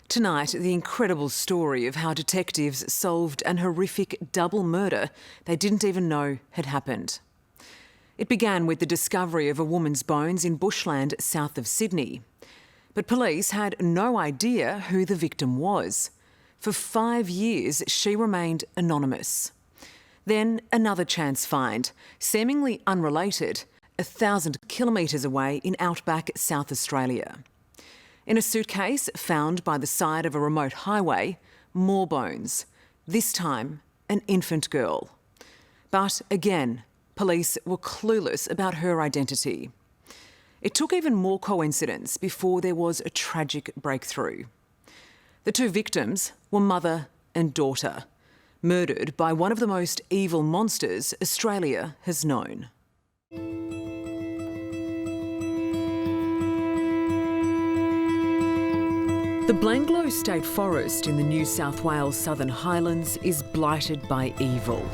Tonight, the incredible story of how detectives solved an horrific double murder they didn't even know had happened. It began with the discovery of a woman's bones in bushland south of Sydney. But police had no idea who the victim was. For 5 years, she remained anonymous. Then another chance find, seemingly unrelated, 1,000 kilometres away in outback South Australia. In a suitcase found by the side of a remote highway, more bones. This time, an infant girl. But again, police were clueless about her identity. It took even more coincidence before there was a tragic breakthrough. The two victims were mother and daughter, murdered by one of the most evil monsters Australia has known. The Blanglo State Forest in the New South Wales Southern Highlands is blighted by evil.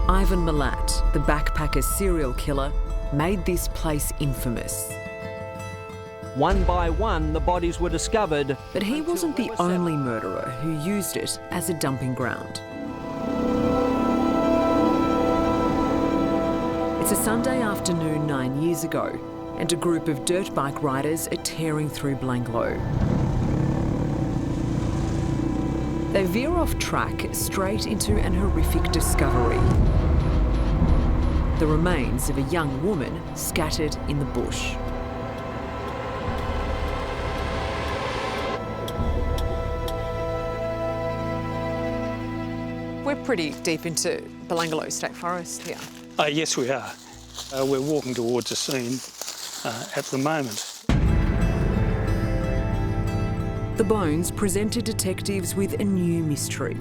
Ivan Milat, the backpacker serial killer, made this place infamous. One by one, the bodies were discovered. But he wasn't the only murderer who used it as a dumping ground. It's a Sunday afternoon 9 years ago, and a group of dirt bike riders are tearing through Blanglo. They veer off track straight into an horrific discovery. The remains of a young woman scattered in the bush. We're pretty deep into Blanglo State Forest here. Yes, we are. We're walking towards the scene at the moment. The bones presented detectives with a new mystery.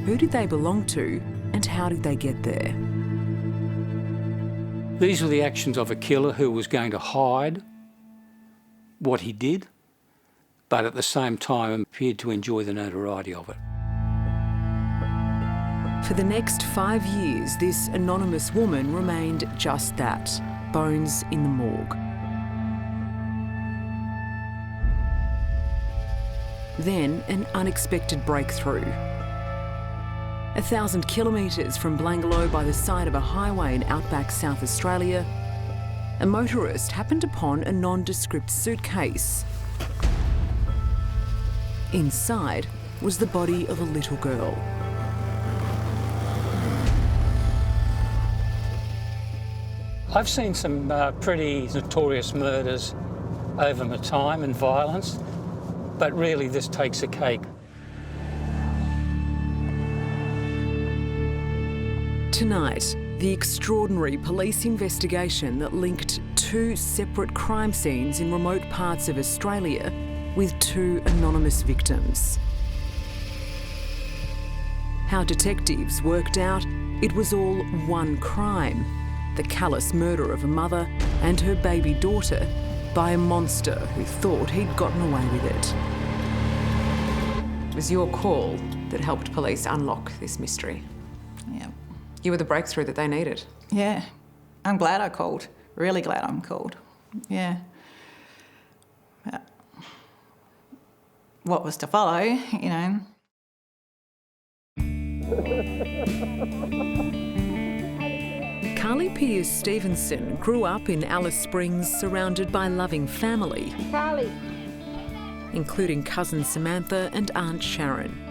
Who did they belong to and how did they get there? These were the actions of a killer who was going to hide what he did, but at the same time appeared to enjoy the notoriety of it. For the next 5 years, this anonymous woman remained just that, bones in the morgue. Then an unexpected breakthrough. 1,000 kilometres from Blanglo by the side of a highway in outback South Australia, a motorist happened upon a nondescript suitcase. Inside was the body of a little girl. I've seen some pretty notorious murders over my time and violence, but really this takes a cake. Tonight, the extraordinary police investigation that linked two separate crime scenes in remote parts of Australia with two anonymous victims. How detectives worked out it was all one crime, the callous murder of a mother and her baby daughter by a monster who thought he'd gotten away with it. It was your call that helped police unlock this mystery. Yeah. You were the breakthrough that they needed. Yeah. I'm glad I called. Really glad I'm called. Yeah. What was to follow, you know. Carly Pearce-Stevenson grew up in Alice Springs surrounded by loving family, Carly, including cousin Samantha and Aunt Sharon.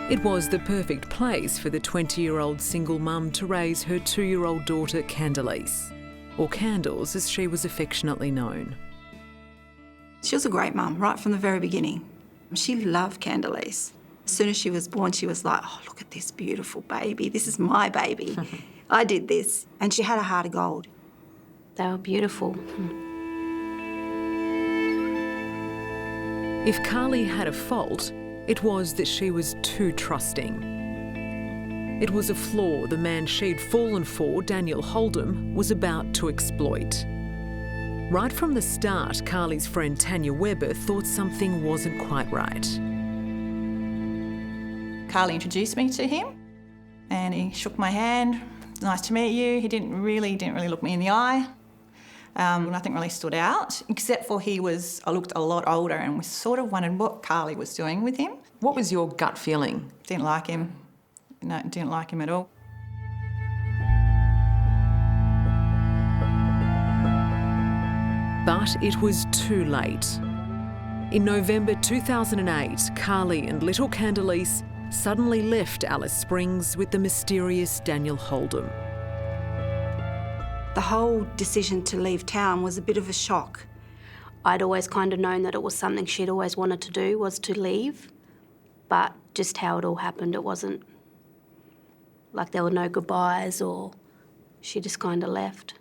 It was the perfect place for the 20-year-old single mum to raise her 2-year-old daughter Candice, or Candles as she was affectionately known. She was a great mum right from the very beginning. She loved Candice. As soon as she was born, she was like, oh, look at this beautiful baby. This is my baby. I did this. And she had a heart of gold. they were beautiful. If Carly had a fault, it was that she was too trusting. It was a flaw the man she'd fallen for, Daniel Holdham, was about to exploit. Right from the start, Carly's friend Tanya Webber thought something wasn't quite right. Carly introduced me to him and he shook my hand. Nice to meet you. He didn't really look me in the eye. Nothing really stood out, except for I looked a lot older, and we sort of wondered what Carly was doing with him. What was your gut feeling? Didn't like him. No, didn't like him at all. But it was too late. In November 2008, Carly and little Candice suddenly left Alice Springs with the mysterious Daniel Holdom. The whole decision to leave town was a bit of a shock. I'd always kind of known that it was something she'd always wanted to do, was to leave. But just how it all happened, it wasn't like there were no goodbyes, or she just kind of left.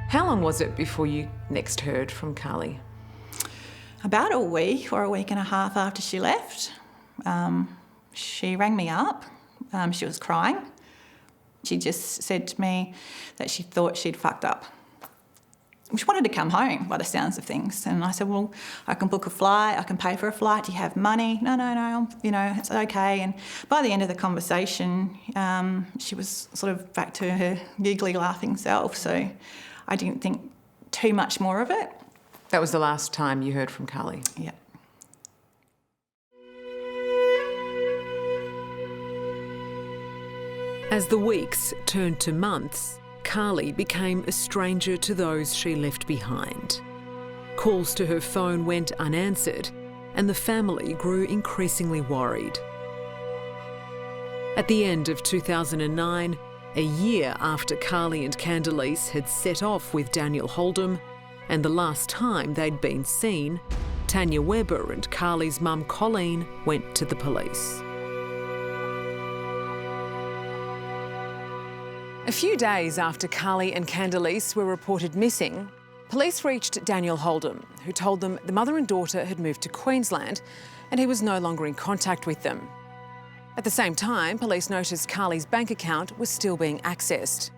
How long was it before you next heard from Carly? About a week or a week and a half after she left, she rang me up. She was crying. She just said to me that she thought she'd fucked up. She wanted to come home by the sounds of things. And I said, well, I can book a flight, I can pay for a flight, do you have money? No, it's okay. And by the end of the conversation, she was sort of back to her giggly, laughing self. So I didn't think too much more of it. That was the last time you heard from Carly? Yeah. As the weeks turned to months, Carly became a stranger to those she left behind. Calls to her phone went unanswered, and the family grew increasingly worried. At the end of 2009, a year after Carly and Candice had set off with Daniel Holdom, and the last time they'd been seen, Tanya Webber and Carly's mum Colleen went to the police. A few days after Carly and Candice were reported missing, police reached Daniel Holdom, who told them the mother and daughter had moved to Queensland and he was no longer in contact with them. At the same time, police noticed Carly's bank account was still being accessed.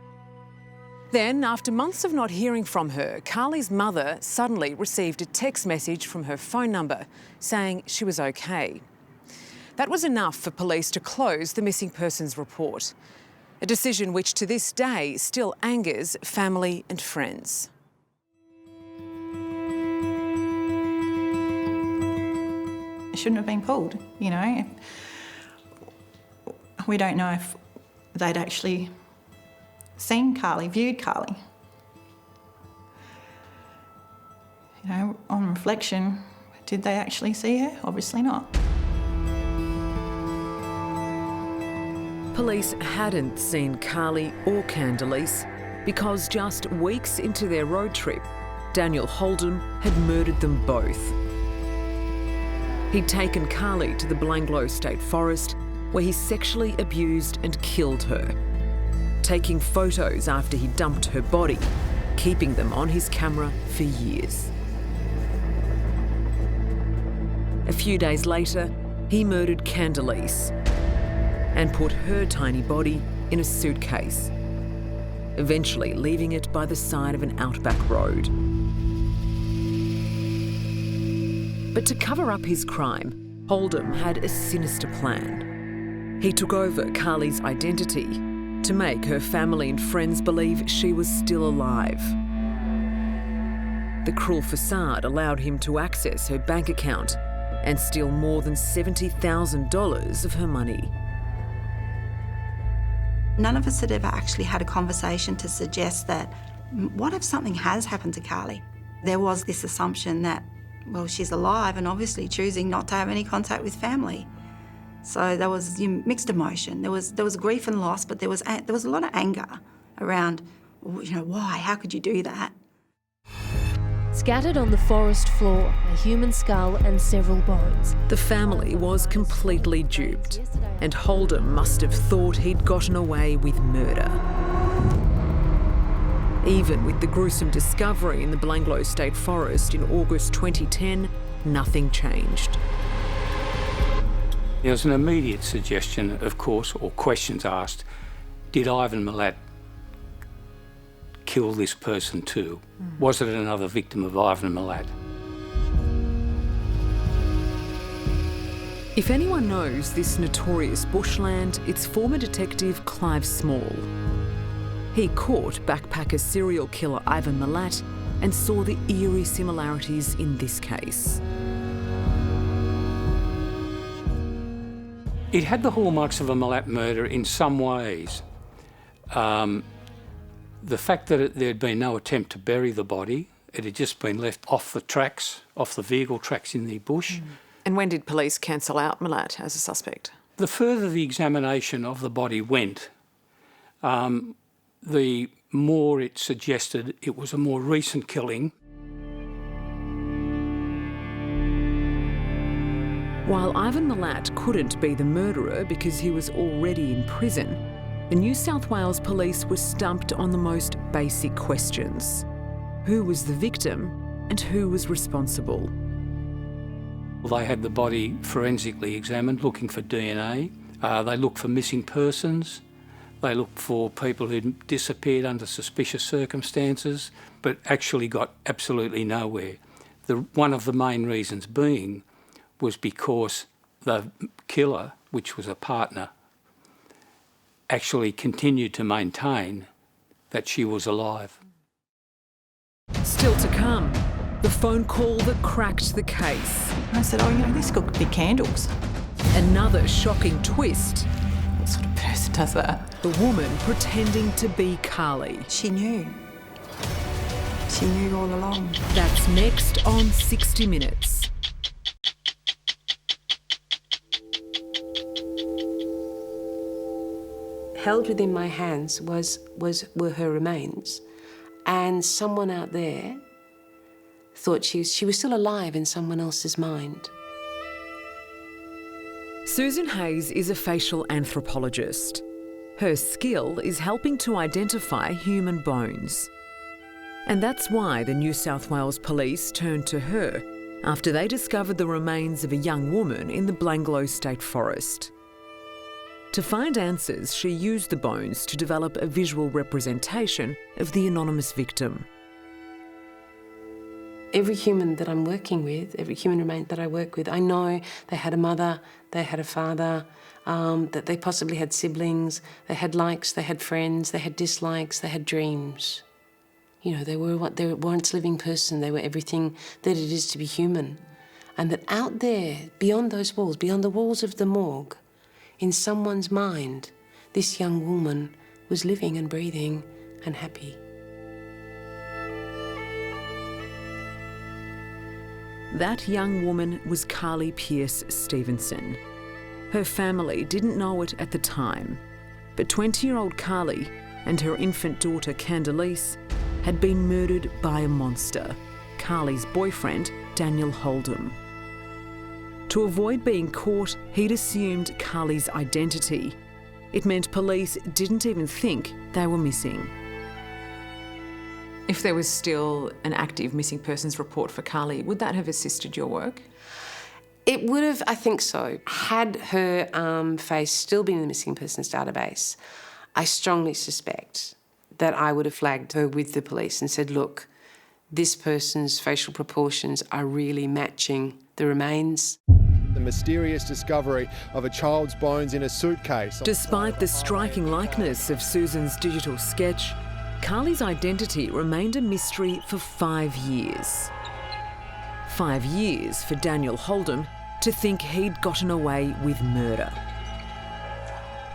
Then, after months of not hearing from her, Carly's mother suddenly received a text message from her phone number saying she was okay. That was enough for police to close the missing persons report, a decision which to this day still angers family and friends. It shouldn't have been pulled, you know. We don't know if they'd actually seen Carly, viewed Carly. You know, on reflection, did they actually see her? Obviously not. Police hadn't seen Carly or Candice because just weeks into their road trip, Daniel Holdom had murdered them both. He'd taken Carly to the Bushland State Forest where he sexually abused and killed her, taking photos after he dumped her body, keeping them on his camera for years. A few days later, he murdered Candice and put her tiny body in a suitcase, eventually leaving it by the side of an outback road. But to cover up his crime, Holdom had a sinister plan. He took over Carly's identity to make her family and friends believe she was still alive. The cruel facade allowed him to access her bank account and steal more than $70,000 of her money. None of us had ever actually had a conversation to suggest that, what if something has happened to Carly? There was this assumption that, well, she's alive and obviously choosing not to have any contact with family. So there was mixed emotion. There was grief and loss, but there was a lot of anger around, you know, why? How could you do that? Scattered on the forest floor, a human skull and several bones. The family was completely duped, and Holdom must have thought he'd gotten away with murder. Even with the gruesome discovery in the Bushland State Forest in August 2010, nothing changed. There was an immediate suggestion, of course, or questions asked, did Ivan Milat kill this person too? Was it another victim of Ivan Milat? If anyone knows this notorious bushland, it's former detective Clive Small. He caught backpacker serial killer Ivan Milat and saw the eerie similarities in this case. It had the hallmarks of a Milat murder in some ways. The fact that there had been no attempt to bury the body, it had just been left off the tracks, off the vehicle tracks in the bush. And when did police cancel out Milat as a suspect? The further the examination of the body went, the more it suggested it was a more recent killing. While Ivan Milat couldn't be the murderer because he was already in prison, the New South Wales police were stumped on the most basic questions. Who was the victim and who was responsible? They had the body forensically examined, looking for DNA. They looked for missing persons. They looked for people who'd disappeared under suspicious circumstances, but actually got absolutely nowhere. One of the main reasons being was because the killer, which was a partner, actually continued to maintain that she was alive. Still to come, the phone call that cracked the case. I said, this could be candles. Another shocking twist. What sort of person does that? The woman pretending to be Carly. She knew. She knew all along. That's next on 60 Minutes. Held within my hands were her remains, and someone out there thought she was still alive in someone else's mind. Susan Hayes is a facial anthropologist. Her skill is helping to identify human bones. And that's why the New South Wales police turned to her after they discovered the remains of a young woman in the Blanglo State Forest. To find answers, she used the bones to develop a visual representation of the anonymous victim. Every human that I'm working with, every human remain that I work with, I know they had a mother, they had a father, that they possibly had siblings, they had likes, they had friends, they had dislikes, they had dreams. You know, they were a once living person, they were everything that it is to be human. And that out there, beyond those walls, beyond the walls of the morgue, in someone's mind, this young woman was living and breathing and happy. That young woman was Carly Pearce-Stevenson. Her family didn't know it at the time, but 20-year-old Carly and her infant daughter Candelise had been murdered by a monster, Carly's boyfriend, Daniel Holdom. To avoid being caught, he'd assumed Carly's identity. It meant police didn't even think they were missing. If there was still an active missing persons report for Carly, would that have assisted your work? It would have, I think so. Had her face still been in the missing persons database, I strongly suspect that I would have flagged her with the police and said, look, this person's facial proportions are really matching the remains. The mysterious discovery of a child's bones in a suitcase. Despite the striking likeness of Susan's digital sketch, Carly's identity remained a mystery for 5 years. 5 years for Daniel Holdom to think he'd gotten away with murder.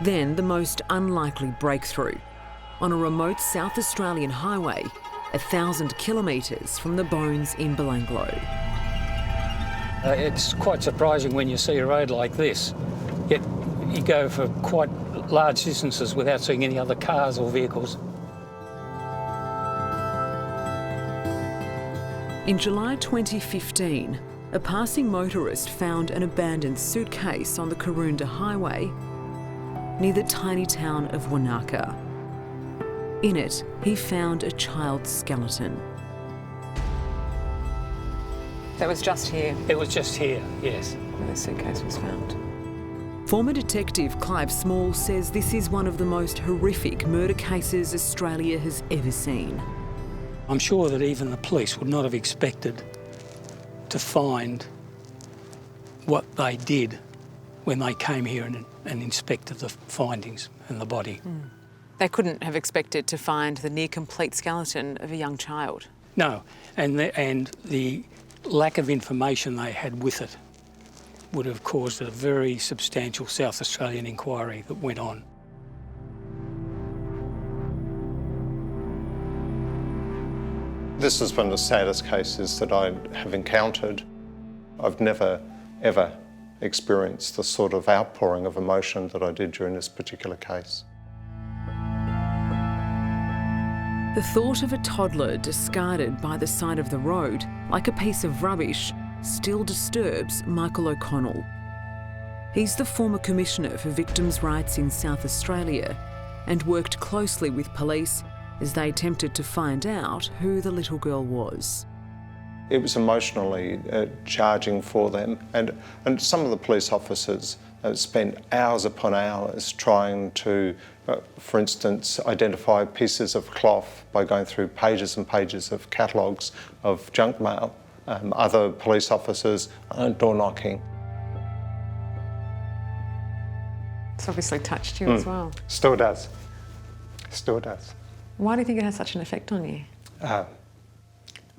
Then the most unlikely breakthrough. On a remote South Australian highway, 1,000 kilometres from the bones in Belanglo. It's quite surprising when you see a road like this, yet you go for quite large distances without seeing any other cars or vehicles. In July 2015, a passing motorist found an abandoned suitcase on the Karoonda Highway near the tiny town of Wanaka. In it, he found a child's skeleton. That was just here? It was just here, yes. Where the suitcase was found. Former detective Clive Small says this is one of the most horrific murder cases Australia has ever seen. I'm sure that even the police would not have expected to find what they did when they came here and inspected the findings and the body. They couldn't have expected to find the near-complete skeleton of a young child. No, and the lack of information they had with it would have caused a very substantial South Australian inquiry that went on. This is one of the saddest cases that I have encountered. I've never, ever experienced the sort of outpouring of emotion that I did during this particular case. The thought of a toddler discarded by the side of the road like a piece of rubbish still disturbs Michael O'Connell. He's the former Commissioner for Victims' Rights in South Australia and worked closely with police as they attempted to find out who the little girl was. It was emotionally charging for them, and some of the police officers spent hours upon hours trying to, for instance, identify pieces of cloth by going through pages and pages of catalogues of junk mail. Other police officers door knocking. It's obviously touched you as well. Still does. Still does. Why do you think it has such an effect on you?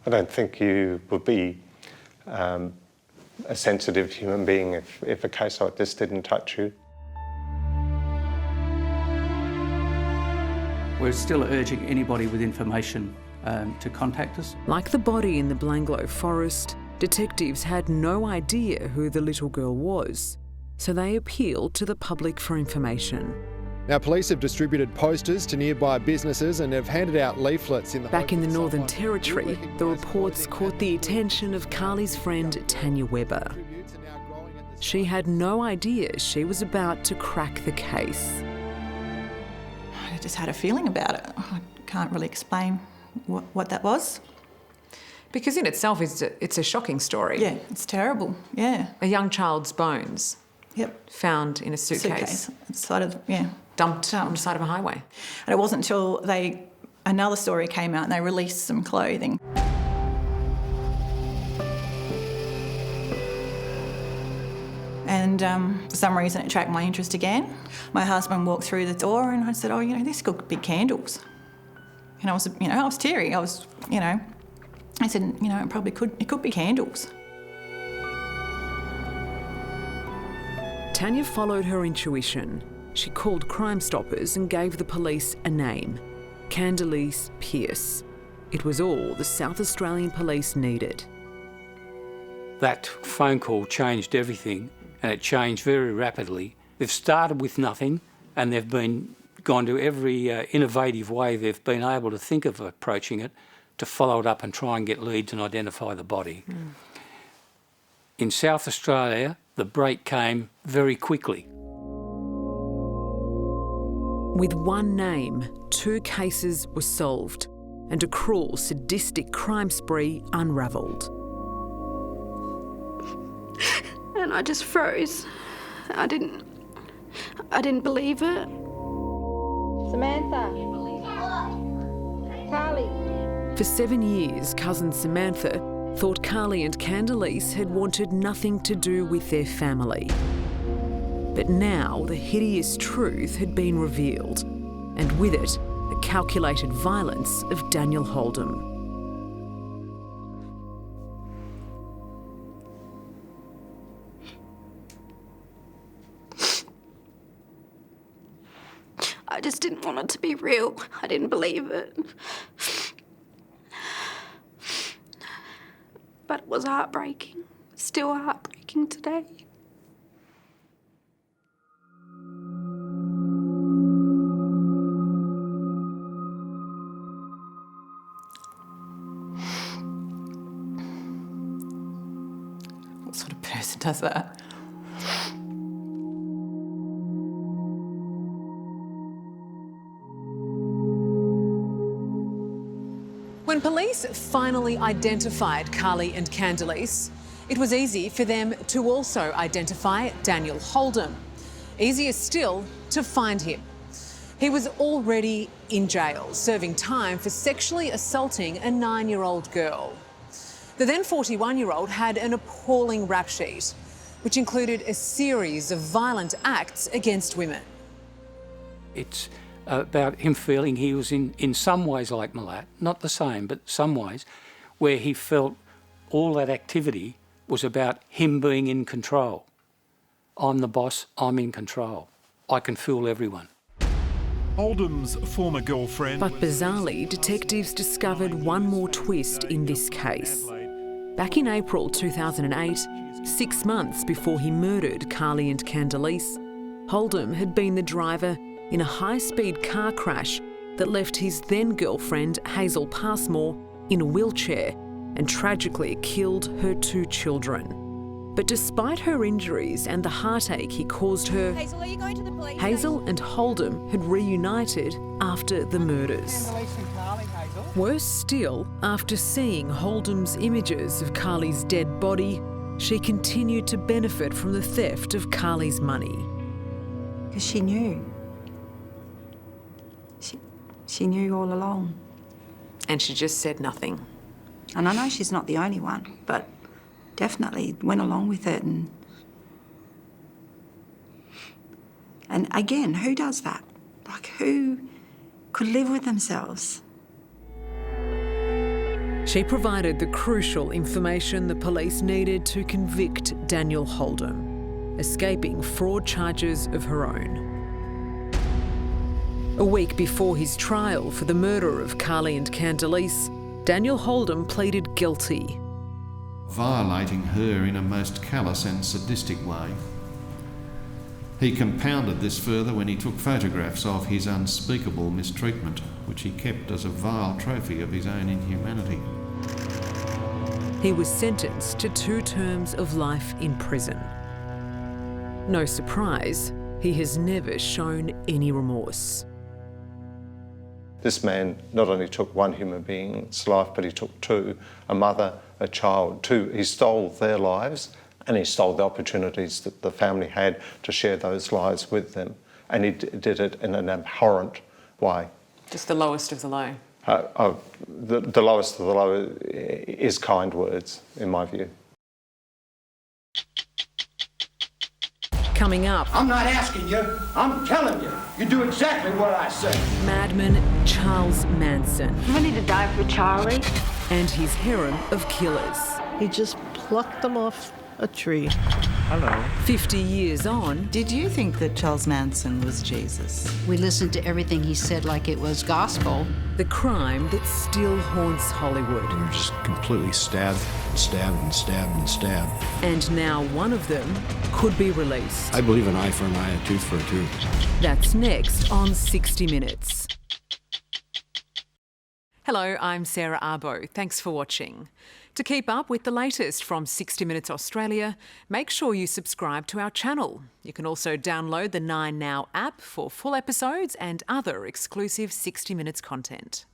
I don't think you would be a sensitive human being if a case like this didn't touch you. We're still urging anybody with information to contact us. Like the body in the Blanglo forest, detectives had no idea who the little girl was, so they appealed to the public for information. Now, police have distributed posters to nearby businesses and have handed out leaflets in the... Back in the Northern Territory, the reports caught the attention of Carly's friend Tanya Webber. She had no idea she was about to crack the case. I just had a feeling about it. I can't really explain what that was. Because in itself, it's a shocking story. Yeah, it's terrible, yeah. A young child's bones. Yep. Found in a suitcase. Sort of, yeah. Dumped on the side of a highway. And it wasn't until another story came out and they released some clothing. And for some reason it attracted my interest again. My husband walked through the door and I said, oh, this could be candles. And I was teary. I said, it could be candles. Tanya followed her intuition. She called Crime Stoppers and gave the police a name, Candace Pearce. It was all the South Australian police needed. That phone call changed everything, and it changed very rapidly. They've started with nothing, and they've gone to every innovative way they've been able to think of approaching it to follow it up and try and get leads and identify the body. In South Australia, the break came very quickly. With one name, 2 cases were solved and a cruel, sadistic crime spree unravelled. And I just froze. I didn't believe it. Samantha. Carly. For 7 years, cousin Samantha thought Carly and Candace had wanted nothing to do with their family. But now the hideous truth had been revealed, and with it, the calculated violence of Daniel Holdom. I just didn't want it to be real. I didn't believe it. But it was heartbreaking. Still heartbreaking today. What sort of person does that? When police finally identified Carly and Candace, it was easy for them to also identify Daniel Holdom. Easier still to find him. He was already in jail, serving time for sexually assaulting a 9-year-old girl. The then 41-year-old had an appalling rap sheet. which included a series of violent acts against women. It's about him feeling he was in some ways like Malat, not the same, but some ways, where he felt all that activity was about him being in control. I'm the boss, I'm in control. I can fool everyone. Oldham's former girlfriend... But bizarrely, detectives discovered one more twist in this case. Back in April 2008, 6 months before he murdered Carly and Candelise, Oldham had been the driver in a high-speed car crash that left his then-girlfriend, Hazel Passmore, in a wheelchair and tragically killed her 2 children. But despite her injuries and the heartache he caused her, Hazel, are you going to the police? Hazel and Oldham had reunited after the murders. Worse still, after seeing Oldham's images of Carly's dead body, she continued to benefit from the theft of Carly's money. Because she knew. She knew all along. And she just said nothing. And I know she's not the only one, but definitely went along with it. And again, who does that? Like, who could live with themselves? She provided the crucial information the police needed to convict Daniel Oldham, escaping fraud charges of her own. A week before his trial for the murder of Carly and Candelise, Daniel Oldham pleaded guilty. Violating her in a most callous and sadistic way. He compounded this further when he took photographs of his unspeakable mistreatment, which he kept as a vile trophy of his own inhumanity. He was sentenced to 2 terms of life in prison. No surprise, he has never shown any remorse. This man not only took one human being's life, but he took 2, a mother, a child, 2. He stole their lives and he stole the opportunities that the family had to share those lives with them. And he did it in an abhorrent way. Just the lowest of the low. The lowest of the low is kind words, in my view. Coming up... I'm not asking you, I'm telling you. You do exactly what I say. Madman Charles Manson. Ready to die for Charlie? And his harem of killers. He just plucked them off a tree. Hello. 50 years on... Did you think that Charles Manson was Jesus? We listened to everything he said like it was gospel. The crime that still haunts Hollywood. You're just completely stabbed, stabbed and stabbed and stabbed. And now one of them could be released. I believe an eye for an eye, a tooth for a tooth. That's next on 60 Minutes. Hello, I'm Sarah Arbo. Thanks for watching. To keep up with the latest from 60 Minutes Australia, make sure you subscribe to our channel. You can also download the 9Now app for full episodes and other exclusive 60 Minutes content.